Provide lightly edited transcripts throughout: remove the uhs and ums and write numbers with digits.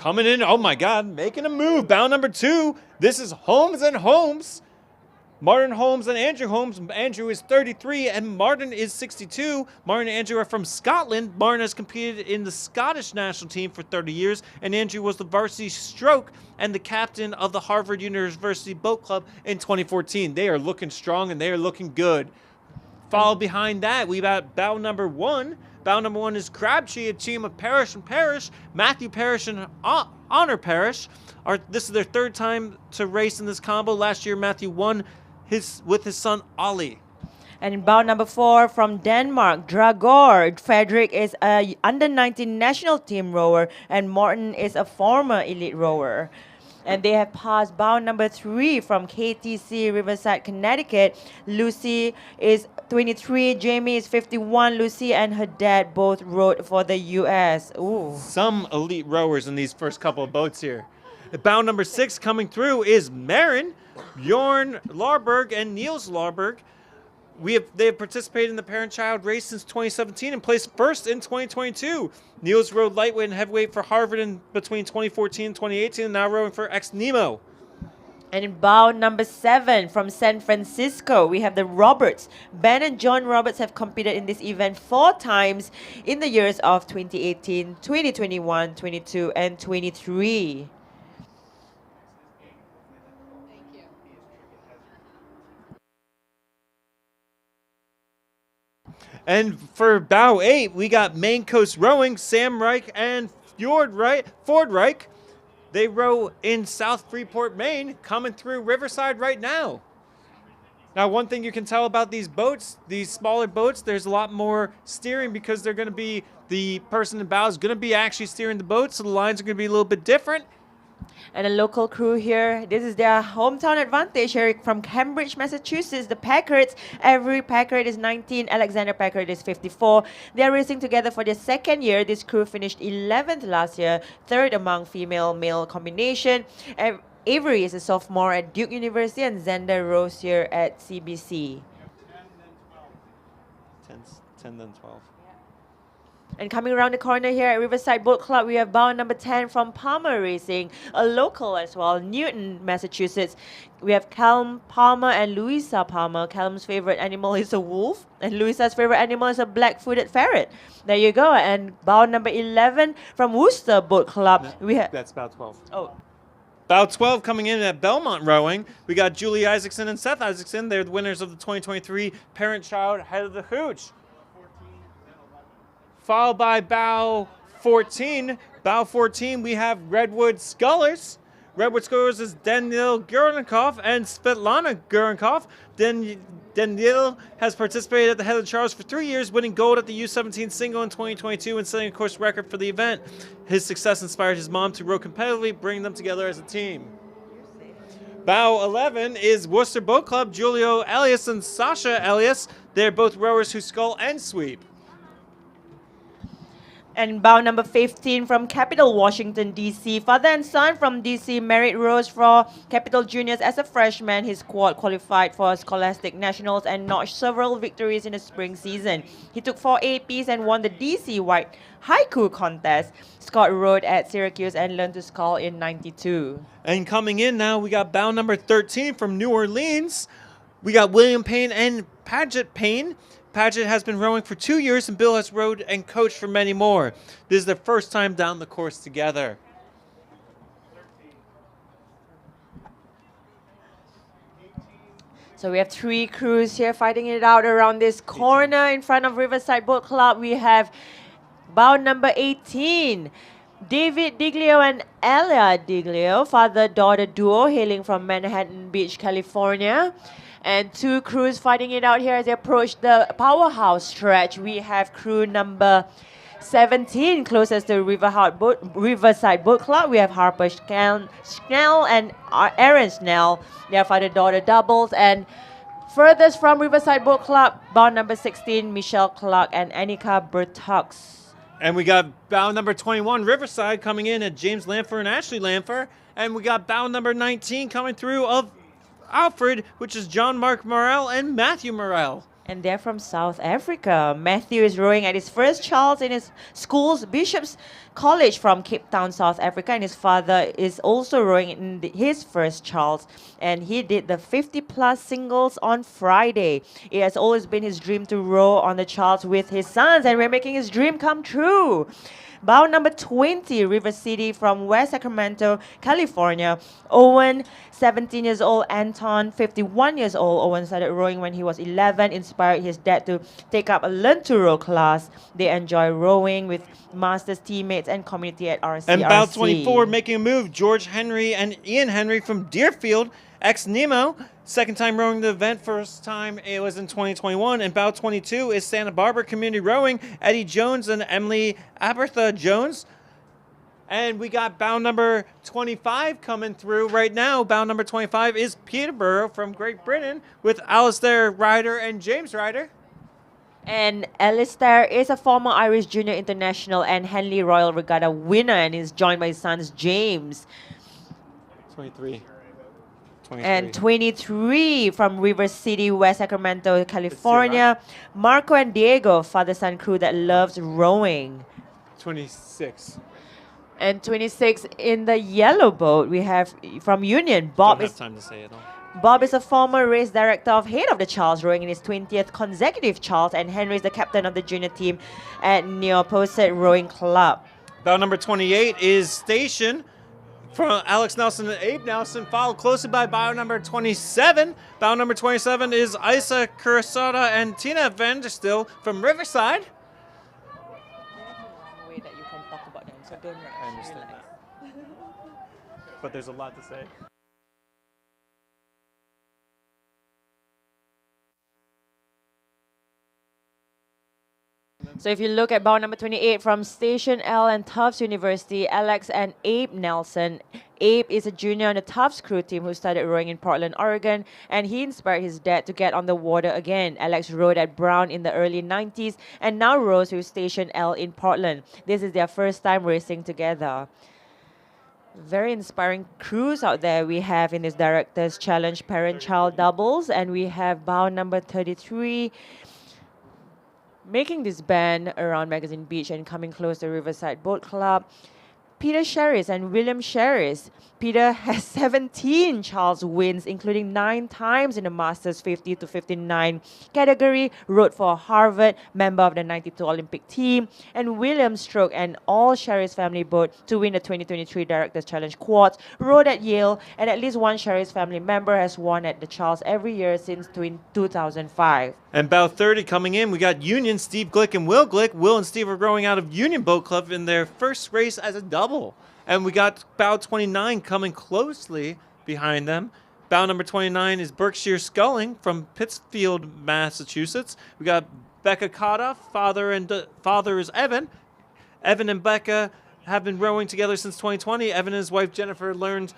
Coming in, oh my God, making a move. Bow number 2. This is Holmes and Holmes. Martin Holmes and Andrew Holmes. Andrew is 33 and Martin is 62. Martin and Andrew are from Scotland. Martin has competed in the Scottish national team for 30 years, and Andrew was the varsity stroke and the captain of the Harvard University Boat Club in 2014. They are looking strong and they are looking good. Followed behind that, we got bow number 1. Bow number 1 is Crabtree, a team of Parrish and Parrish. Matthew Parrish and Honor Parrish. This is their 3rd time to race in this combo. Last year, Matthew won with his son Ollie. And in bout number 4 from Denmark, Dragor. Frederick is a under-19 national team rower and Morten is a former elite rower. And they have passed bout number 3 from KTC Riverside, Connecticut. Lucy is 23, Jamie is 51. Lucy and her dad both rowed for the U.S. Ooh. Some elite rowers in these first couple of boats here. Bout number 6 coming through is Marin, Bjorn Larberg, and Niels Larberg. They have participated in the parent-child race since 2017 and placed first in 2022. Niels rowed lightweight and heavyweight for Harvard in between 2014 and 2018, and now rowing for ex-Nemo. And in bout number 7 from San Francisco, we have the Roberts. Ben and John Roberts have competed in this event 4 times in the years of 2018, 2021, 22, and 23. And for bow 8, we got Maine Coast Rowing, Sam Reich and Ford Reich. They row in South Freeport, Maine, coming through Riverside right now. Now, one thing you can tell about these boats, these smaller boats, there's a lot more steering because they're going to be, the person in bow is going to be actually steering the boat, so the lines are going to be a little bit different. And a local crew here, this is their hometown advantage here from Cambridge, Massachusetts. The Packards, Avery Packard is 19, Alexander Packard is 54. They are racing together for their 2nd year. This crew finished 11th last year, 3rd among female-male combination. Avery is a sophomore at Duke University and Xander rows here at CBC. 10 then 12. And coming around the corner here at Riverside Boat Club, we have bout number 10 from Palmer Racing, a local as well, Newton, Massachusetts. We have Callum Palmer and Louisa Palmer. Callum's favorite animal is a wolf, and Louisa's favorite animal is a black-footed ferret. There you go. And bout number 11 from Worcester Boat Club. No, that's bout 12. Oh. Bout 12 coming in at Belmont Rowing. We got Julie Isaacson and Seth Isaacson. They're the winners of the 2023 Parent-Child Head of the Hooch. Followed by bow 14. Bow 14, we have Redwood Scullers. Redwood Scullers is Daniil Gurenkov and Svetlana Gurenkov. Daniil has participated at the Head of the Charles for 3 years, winning gold at the U17 single in 2022 and setting a course record for the event. His success inspired his mom to row competitively, bringing them together as a team. Bow 11 is Worcester Boat Club, Julio Elias and Sasha Elias. They're both rowers who scull and sweep. And bout number 15 from Capital Washington, D.C. Father and son from D.C. married rose for Capital Juniors as a freshman. His squad qualified for Scholastic Nationals and notched several victories in the spring season. He took 4 APs and won the D.C. White Haiku contest. Scott rowed at Syracuse and learned to scull in 92. And coming in now, we got bout number 13 from New Orleans. We got William Payne and Paget Payne. Paget has been rowing for 2 years, and Bill has rowed and coached for many more. This is their first time down the course together. So we have 3 crews here fighting it out around this corner in front of Riverside Boat Club. We have bout number 18. David Diglio and Elia Diglio, father-daughter duo hailing from Manhattan Beach, California. And 2 crews fighting it out here as they approach the powerhouse stretch. We have crew number 17 closest to Riverside Boat Club. We have Harper Schnell and Aaron Snell. They are father-daughter doubles. And furthest from Riverside Boat Club, bout number 16, Michelle Clark and Annika Bertux. And we got bout number 21, Riverside, coming in at James Lanfer and Ashley Lanfer. And we got bout number 19 coming through of Alfred, which is John Mark Morrell and Matthew Morrell. And they're from South Africa. Matthew is rowing at his first Charles in his school's Bishop's College from Cape Town, South Africa. And his father is also rowing in his first Charles. And he did the 50-plus singles on Friday. It has always been his dream to row on the Charles with his sons. And we're making his dream come true. Bow number 20, Riverside from West Sacramento, California. Owen, 17 years old. Anton, 51 years old. Owen started rowing when he was 11, inspired his dad to take up a learn to row class. They enjoy rowing with masters teammates and community at RCRC. And bow 24, making a move, George Henry and Ian Henry from Deerfield, ex-Nemo. Second time rowing the event, first time it was in 2021. And bow 22 is Santa Barbara Community Rowing, Eddie Jones and Emily Abertha Jones. And we got bow number 25 coming through right now. Bow number 25 is Peterborough from Great Britain with Alistair Ryder and James Ryder. And Alistair is a former Irish Junior International and Henley Royal Regatta winner and is joined by his sons James. 23. And 23 from Riverside, West Sacramento, California. Marco and Diego, father-son crew that loves rowing. 26. And 26 in the yellow boat, we have from Union. Don't have time to say it all. Bob is a former race director of Head of the Charles, rowing in his 20th consecutive Charles, and Henry is the captain of the junior team at Neoposet Rowing Club. Bow number 28 is Station from Alex Nelson and Abe Nelson, followed closely by bow number 27. Bow number 27 is Isa Kurasada and Tina Vanderstil from Riverside. Way that you can talk about them, so don't rush. I understand that. But there's a lot to say. So if you look at bow number 28 from Station L and Tufts University, Alex and Abe Nelson. Abe is a junior on the Tufts crew team who started rowing in Portland, Oregon, and he inspired his dad to get on the water again. Alex rowed at Brown in the early 90s and now rows with Station L in Portland. This is their first time racing together. Very inspiring crews out there we have in this Director's Challenge Parent-Child Doubles, and we have bow number 33 making this bend around Magazine Beach and coming close to Riverside Boat Club. Peter Sherris and William Sherris. Peter has 17 Charles wins, including 9 times in the Masters 50 to 59 category. Rowed for Harvard, member of the 92 Olympic team. And William Stroke and all Sherris family boat to win the 2023 Directors Challenge Quads. Rowed at Yale, and at least one Sherris family member has won at the Charles every year since 2005. And bow 30 coming in, we got Union, Steve Glick and Will Glick. Will and Steve are rowing out of Union Boat Club in their first race as a double. And we got bow 29 coming closely behind them. Bow number 29 is Berkshire Sculling from Pittsfield, Massachusetts. We got Becca Cotta, father is Evan. Evan and Becca have been rowing together since 2020. Evan and his wife Jennifer learned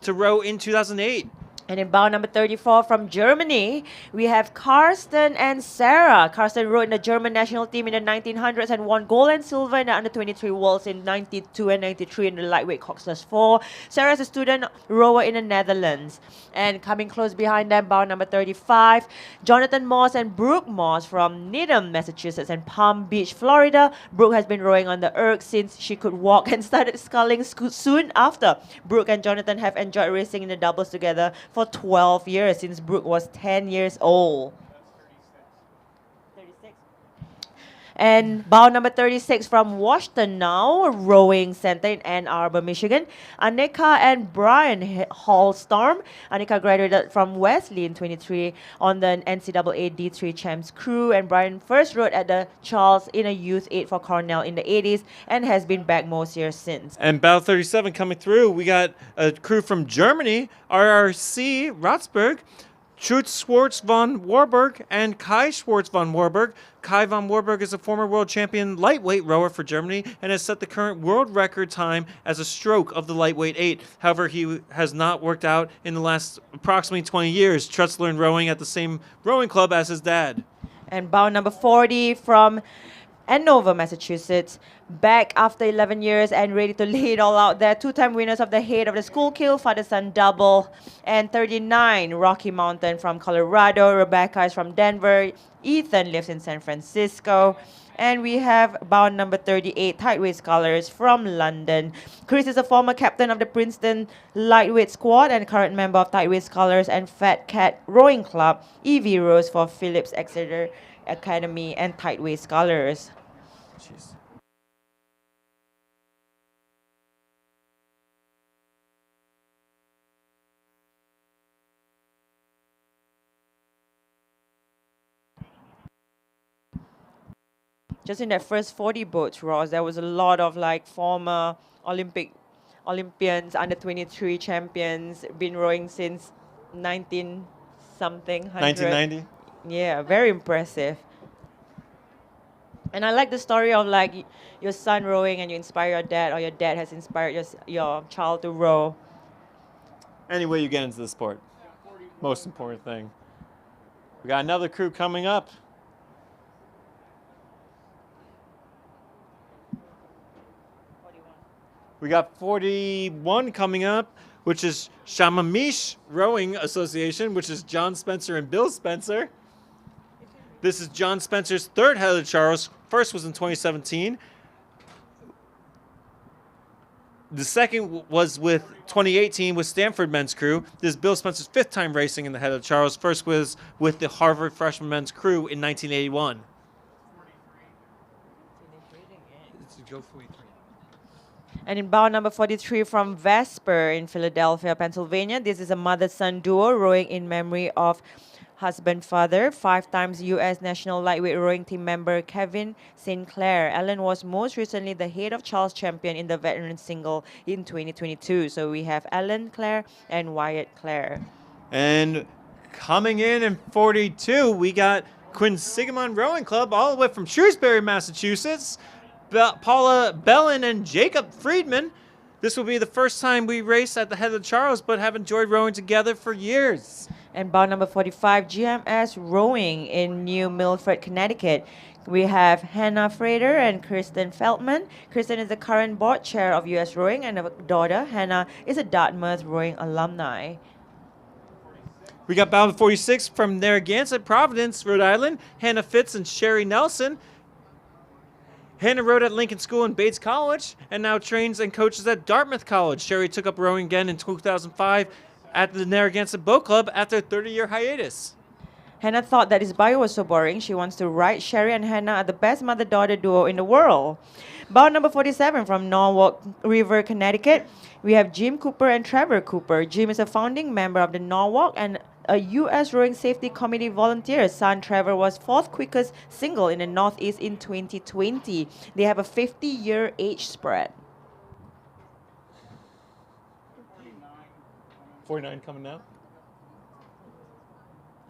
to row in 2008. And in bow number 34 from Germany, we have Karsten and Sarah. Karsten rowed in the German national team in the 1900s and won gold and silver in the under-23 Worlds in 92 and 93 in the lightweight coxless 4. Sarah is a student rower in the Netherlands. And coming close behind them, bow number 35, Jonathan Moss and Brooke Moss from Needham, Massachusetts and Palm Beach, Florida. Brooke has been rowing on the erg since she could walk and started sculling soon after. Brooke and Jonathan have enjoyed racing in the doubles together for 12 years, since Brooke was 10 years old. 36. And bow number 36 from Washtenaw Rowing Center in Ann Arbor, Michigan. Annika and Brian Hallstorm. Annika graduated from Wesley in 23 on the NCAA D3 Champs crew, and Brian first rowed at the Charles in a Youth 8 for Cornell in the 80s and has been back most years since. And bow 37 coming through, we got a crew from Germany, RRC Rotsburg, Schutz Schwartz von Warburg and Kai Schwartz von Warburg. Kai von Warburg is a former world champion lightweight rower for Germany and has set the current world record time as a stroke of the lightweight 8. However, he has not worked out in the last approximately 20 years. Trutz learned rowing at the same rowing club as his dad. And bow number 40 from Andover, Massachusetts, back after 11 years and ready to lay it all out there. Two-time winners of the Head of the School Kill, father-son double. And 39, Rocky Mountain from Colorado. Rebecca is from Denver. Ethan lives in San Francisco. And we have bound number 38, Tightweight Scholars from London. Chris is a former captain of the Princeton Lightweight Squad and current member of Tightweight Scholars and Fat Cat Rowing Club. Evie rows for Phillips Exeter Academy and Tightweight Scholars. Jeez. Just in that first 40 boats, Ross, there was a lot of like former Olympians, under 23 champions, been rowing since 19 something, 1990. Yeah, very impressive. And I like the story of like your son rowing and you inspire your dad, or your dad has inspired your child to row. Any way you get into the sport. Most important thing. We got another crew coming up. We got 41 coming up, which is Shamamish Rowing Association, which is John Spencer and Bill Spencer. This is John Spencer's third Head of Charles. First was in 2017. The second was with 2018 with Stanford Men's Crew. This is Bill Spencer's fifth time racing in the Head of Charles. First was with the Harvard Freshman Men's Crew in 1981. And in bound number 43 from Vesper in Philadelphia, Pennsylvania, this is a mother-son duo rowing in memory of husband-father, 5 times U.S. National Lightweight Rowing Team member Kevin Sinclair. Ellen was most recently the Head of Charles champion in the veteran single in 2022. So we have Ellen Clare and Wyatt Clare. And coming in 42, we got Quinsigamon Rowing Club all the way from Shrewsbury, Massachusetts. Paula Bellin and Jacob Friedman. This will be the first time we race at the Head of Charles, but have enjoyed rowing together for years. And bound number 45, GMS Rowing in New Milford, Connecticut. We have Hannah Frater and Kristen Feldman. Kristen is the current board chair of U.S. Rowing, and her daughter, Hannah, is a Dartmouth Rowing alumni. We got bound 46 from Narragansett, Providence, Rhode Island. Hannah Fitz and Sherry Nelson. Hannah rowed at Lincoln School and Bates College and now trains and coaches at Dartmouth College. Sherry took up rowing again in 2005 at the Narragansett Boat Club after a 30-year hiatus. Hannah thought that his bio was so boring, she wants to write. Sherry and Hannah are the best mother-daughter duo in the world. Bound number 47 from Norwalk River, Connecticut. We have Jim Cooper and Trevor Cooper. Jim is a founding member of the Norwalk and a U.S. Rowing Safety Committee volunteer. Son Trevor was 4th quickest single in the Northeast in 2020. They have a 50-year age spread. 49 coming now?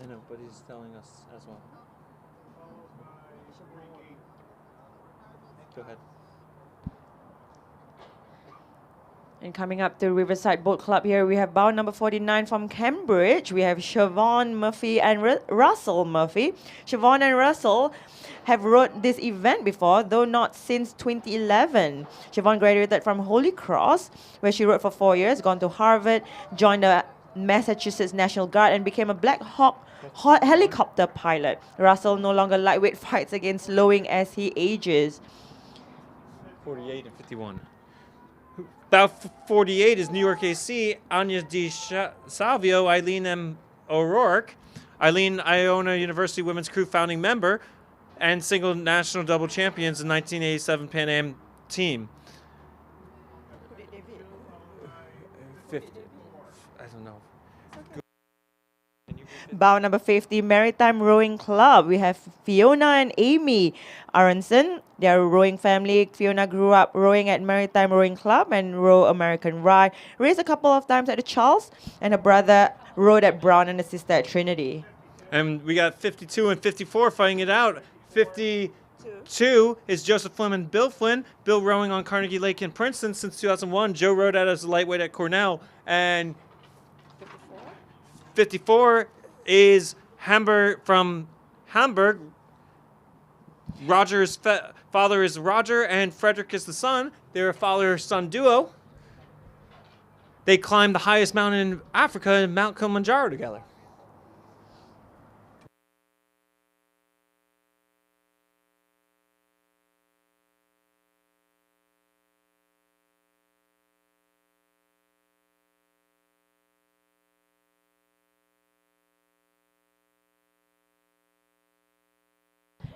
I know, but he's telling us as well. Go ahead. And coming up to Riverside Boat Club here, we have bound number 49 from Cambridge. We have Siobhan Murphy and Russell Murphy. Siobhan and Russell have rowed this event before, though not since 2011. Siobhan graduated from Holy Cross, where she rowed for 4 years, gone to Harvard, joined the Massachusetts National Guard, and became a Black Hawk helicopter pilot. Russell no longer lightweight fights against slowing as he ages. 48 and 51. About 48 is New York AC, Anya Di Salvio, Eileen M. O'Rourke. Eileen, Iona University Women's Crew founding member and single national double champions in 1987 Pan Am team. 50. I don't know. Bound number 50, Maritime Rowing Club. We have Fiona and Amy Aronson. They are a rowing family. Fiona grew up rowing at Maritime Rowing Club and Row American Ride. Raced a couple of times at the Charles, and her brother rowed at Brown and her sister at Trinity. And we got 52 and 54 fighting it out. 52 is Joseph Flynn and Bill Flynn. Bill rowing on Carnegie Lake in Princeton since 2001. Joe rowed out as a lightweight at Cornell. And 54 is Hamburg from Hamburg. Rogers father is Roger and Frederick is the son. They're a father-son duo. They climbed the highest mountain in Africa, Mount Kilimanjaro, together.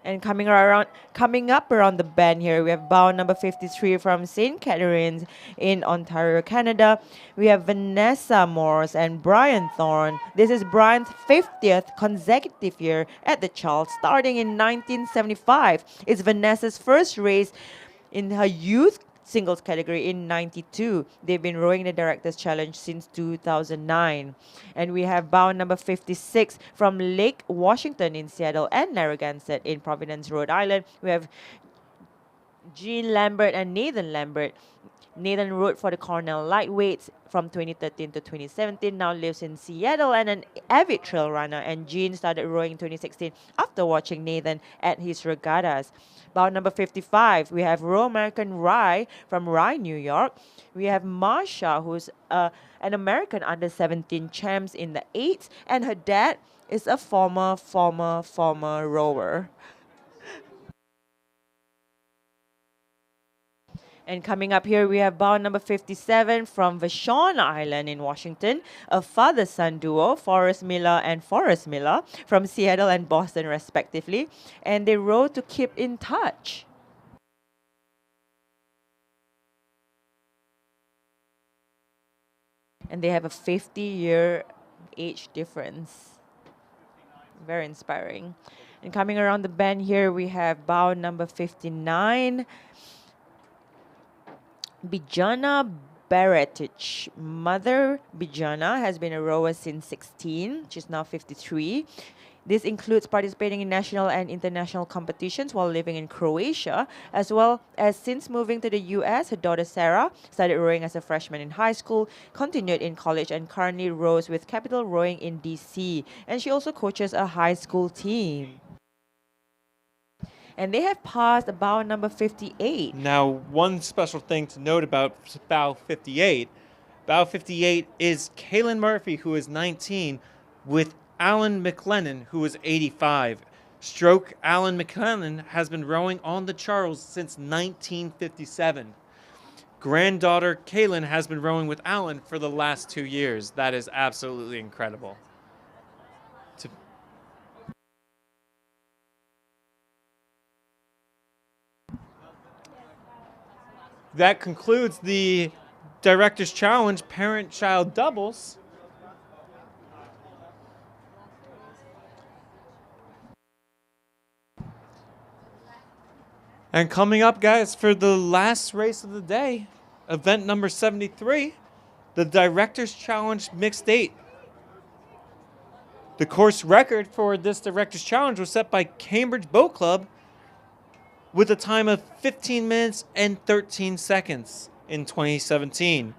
And coming up around the bend here, we have bound number 53 from St. Catharines in Ontario, Canada. We have Vanessa Morse and Brian Thorne. This is Brian's 50th consecutive year at the Charles, starting in 1975. It's Vanessa's first race in her youth singles category in 92. They've been rowing the Directors Challenge since 2009. And we have bound number 56 from Lake Washington in Seattle and Narragansett in Providence, Rhode Island. We have Jean Lambert and Nathan Lambert. Nathan rode for the Cornell Lightweights from 2013 to 2017, now lives in Seattle and an avid trail runner. And Jean started rowing in 2016 after watching Nathan at his regattas. Bout number 55, we have Row American Rye from Rye, New York. We have Marsha, who's an American under-17 champs in the 8s, and her dad is a former rower. And coming up here, we have bound number 57 from Vashon Island in Washington, a father-son duo, Forrest Miller and Forrest Miller, from Seattle and Boston, respectively. And they row to keep in touch. And they have a 50-year age difference. Very inspiring. And coming around the bend here, we have bound number 59, Bijana Beretich. Mother Bijana has been a rower since 16. She's now 53. This includes participating in national and international competitions while living in Croatia, as well as since moving to the US, her daughter Sarah started rowing as a freshman in high school, continued in college, and currently rows with Capital Rowing in DC. And she also coaches a high school team. And they have passed bow number 58. Now, one special thing to note about bow 58. Bow 58 is Kaylin Murphy, who is 19, with Alan McLennan, who is 85. Stroke Alan McLennan has been rowing on the Charles since 1957. Granddaughter Kaylin has been rowing with Alan for the last 2 years. That is absolutely incredible. That concludes the Director's Challenge Parent-Child Doubles. And coming up, guys, for the last race of the day, event number 73, the Director's Challenge Mixed 8. The course record for this Director's Challenge was set by Cambridge Boat Club with a time of 15 minutes and 13 seconds in 2017.